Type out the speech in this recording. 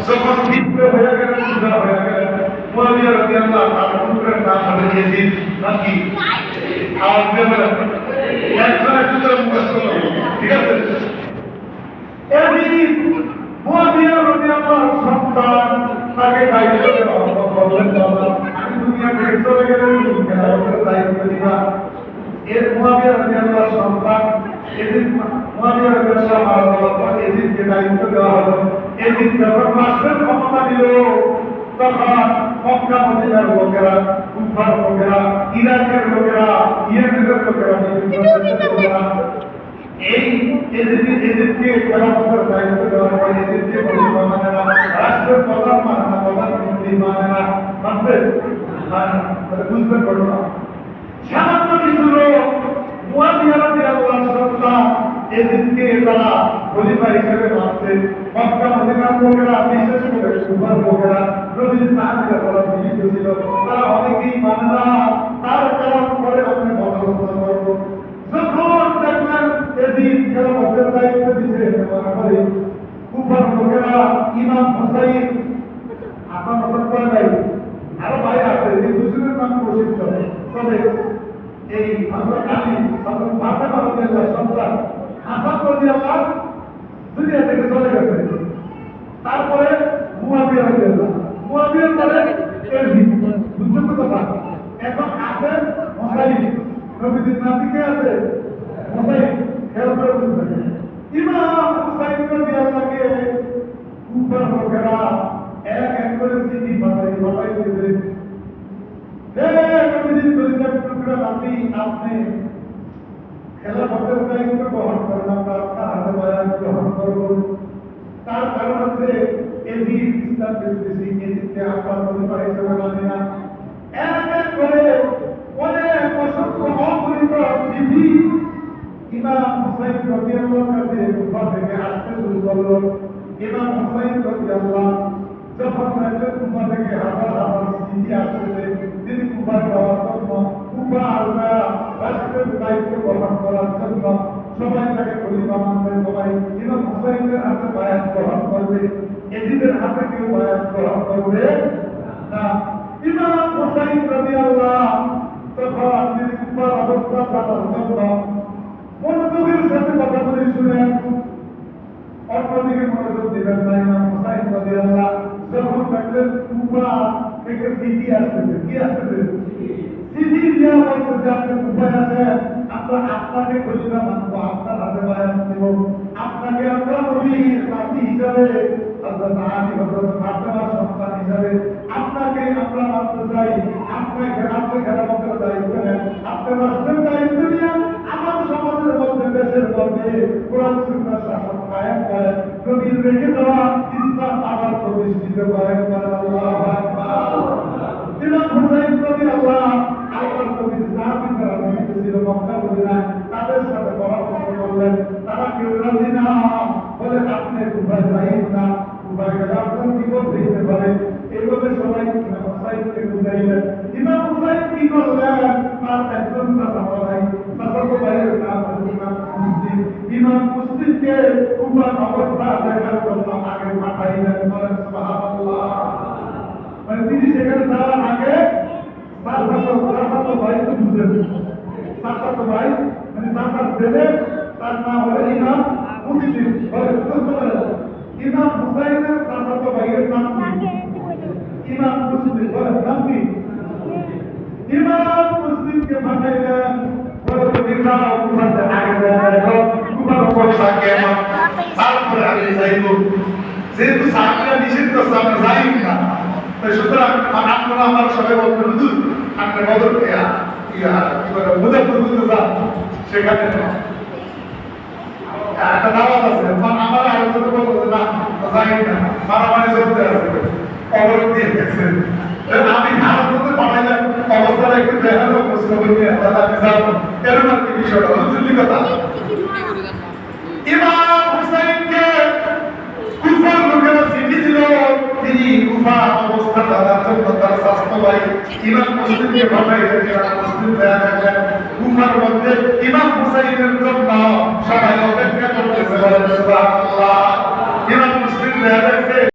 যখন বিদ্রোহ হয়ে গেল, যুদ্ধ হয়ে গেল, মুয়াবিয়া রাদিয়াল্লাহু তাআলা পুত্রের নাম হলো ইয়াজিদ। নাকি আওয়াজ দিয়ে বলেন, একজনের পুত্র মুখস্থ করো, ঠিক আছে? ইয়াজিদ মুয়াবিয়া রাদিয়াল্লাহু সন্তান, তাকে দায়িত্ব দেওয়া হলো, বললেন বাবা আমি দুনিয়া থেকে চলে গেলে তুমি খেলাফতের দায়িত্ব দিবা। এর মুয়াবিয়া রাদিয়াল্লাহু সন্তান ইয়াজিদ, মুয়াবিয়া রাদিয়াল্লাহু মারা যাওয়ার পর ইয়াজিদকে দায়িত্ব দেওয়া হলো। ইয়াজিদ যখন রাষ্ট্রের ক্ষমতা নিল, তখন মক্কা মদিনার লোকেরা, কুফার লোকেরা, ইরাকের লোকেরা, ইয়েমেনের লোকেরা, এই ইয়াজিদকে খেলাফতের দায়িত্ব দেওয়ার পর ইয়াজিদকে খলিফা মানে না, রাষ্ট্রের প্রধান মানে না, প্রধানমন্ত্রী মানে না, মানছে না, বুঝবেন ঘটনা। সামান্য কিছু লোক মুয়াবিয়া রাদিয়াল্লাহু সন্তান ইয়াজিদকে তারা খলিফা হিসেবে মানছে। মক্কা মদিনার লোকেরা, বিশেষ করে কুফার লোকেরা, নবীর সাহাবীরা তারা জীবিত ছিল, তারা অনেকেই মানে না। তার কারণ পরে আপনি বলাবস্তা করবো, যখন দেখলেন ইয়াজিদ খেলাফতের দায়িত্ব দিচ্ছে, নেওয়ার পরে কুফার লোকেরা ইমাম হুসাইন, আপনার মতন করে নাই, আরো ভাই আছে, এই দুজনের নাম প্রসিদ্ধ। তবে এই হযরত আলী, হযরত ফাতেমা রাদিয়াল্লাহু সন্তান হাসান রাদিয়াল্লাহু দুনিয়া থেকে চলে গেছে। তারপরে মুয়াবিয়া রাদিয়াল্লাহু, মুয়াবিয়ার পরে ইয়াজিদ, বুঝছেন তো কথা? এখন আছে হুসাইন, নবীজির নাতিকে আছে হুসাইন, খেয়াল করে বুঝবেন। ইমাম হুসাইন রাদিয়াল্লাহুকে কুফার লোকেরা এক এক করে চিঠি পাঠাই দিয়েছে, আপনি খেলাফতের দায়িত্ব গ্রহণ করেন, আমরা আপনার হাতে বয়ান গ্রহণ করব। তার কারণ হচ্ছে ইয়াজিদ ইসলাম বিরোধী, ইয়াজিদকে আপনার খলিফা হিসেবে মানে না। এক এক করে অনেক অসংখ্য অগণিত চিঠি ইমাম হুসাইন রাদিয়াল্লাহু কাছে কুফা থেকে আসতে শুরু করলো। ইমাম হুসাইন রাদিয়াল্লাহু যখন দেখলেন কুফা থেকে হাজার হাজার চিঠি আসতেছে, তিনি কুফা যাওয়ার জন্য, কুফা আল্লাহ রাষ্ট্রের দায়িত্ব গ্রহণ করার জন্য সবাই তাকে খলিফা মানবে, সবাই ইমাম হুসাইনের হাতে বায়াত গ্রহণ করবে, ইয়াজিদের হাতে কেউ বায়াত গ্রহণ করবে না। ইমাম হুসাইন রাদিয়াল্লাহু তখন তিনি কুফার অবস্থা জানার জন্য মনোযোগের সাথে কথা বলে শুনেন, অন্যদিকে মনোযোগ দিবেন না। ইমাম হুসাইন রাদিয়াল্লাহু যখন দেখলেন কুফা থেকে চিঠি আসতেছে, কি আসতেছে? চিঠি দেওয়া বলতেছে, আপনি কুফায় আছেন, আমরা আপনাকে খলিফা মানব, আপনার হাতে বায়াত দেব, আপনাকে আমরা নবীর নাতি হিসাবে, হযরত আলী, হযরত ফাতেমার সন্তান হিসাবে আপনাকে আমরা মানতে চাই। আপনি খেলাফতের দায়িত্ব নেন, আপনি রাষ্ট্রের দায়িত্ব নিয়ে আমার সমাজের মধ্যে, দেশের মধ্যে কোরআন সুন্নাহর শাসন কায়েম করেন, নবীর রেখে দেওয়া ইসলাম আবার প্রতিষ্ঠিত করেন। আল্লাহু আকবার। ইমাম হুসাইন রাদিয়াল্লাহু আল্লাহর নবীর সাহাবীরা জীবিত ছিল মক্কা মদিনায়, তাদের সাথে পরামর্শ করলেন, তারা কেউ রাজি না, বলে আপনি কুফায় যাইন না, কুফায় গেলে আপনার বিপদ হইতে পারে। এইভাবে সবাই ইমাম হুসাইনকে বুঝাইলেন। ইমাম হুসাইন কি করলেন? তার একজন চাচাতো ভাইয়ের নাম হচ্ছে ইমাম মুসলিম। ইমাম মুসলিমকে কুফার অবস্থা দেখার জন্য আগে পাঠাইলেন। বলেন সুবহানাল্লাহ। মানে তিনি সেখানে যাওয়ার আগে চাচাতো ভাই, তো বুঝলেন, চাচাতো ভাই মানে চাচার ছেলে, তার নাম হলো ইমাম মুসলিম। বলে বুঝতে পারেন, ইমাম হুসাইনের চাচাতো ভাইয়ের নাম কি? ইমাম মুসলিম। বলে নাম কি? ইমাম মুসলিমকে পাঠাইলেন, বলে তুমি যাও কুফাতে আগে দেখো কুফার অবস্থা কেমন, তারপরে আমি যাইব। যেহেতু সাহাবীরা নিষেধ করছে আমরা যাই না, তাই সুতরাং আপনারা আমার সবাই বলতে হুজুর আপনি বদর মুজাফফরপুর যান, সেখানে একটা দাওয়াত আছে, আমার আলোচনা বলবো না যাই না, মারামারি চলতে আছে, অবরোধ দিয়ে গেছেন। আমি ভারতে পাঠাইলাম, অবস্থাটা একটু দেখানো প্রশ্ন করতে দাদা আমি যাবো, এরকম আর কি বিষয়টা হচ্ছে কথা। ইমাম হুসাইনকে কুফার লোকেরা চিঠি দিল, তিনি কুফা অবস্থা জানার জন্য তার স্বাস্থ্য ভাই ইমাম মুসলিমকে পাঠাইলেন। ইমাম মুসলিম দেয়া দেখলেন কুফার মধ্যে ইমাম হুসাইনের জন্য সবাই অপেক্ষা করতেছে। বলেন সুবহানাল্লাহ। ইমাম মুসলিম দেখা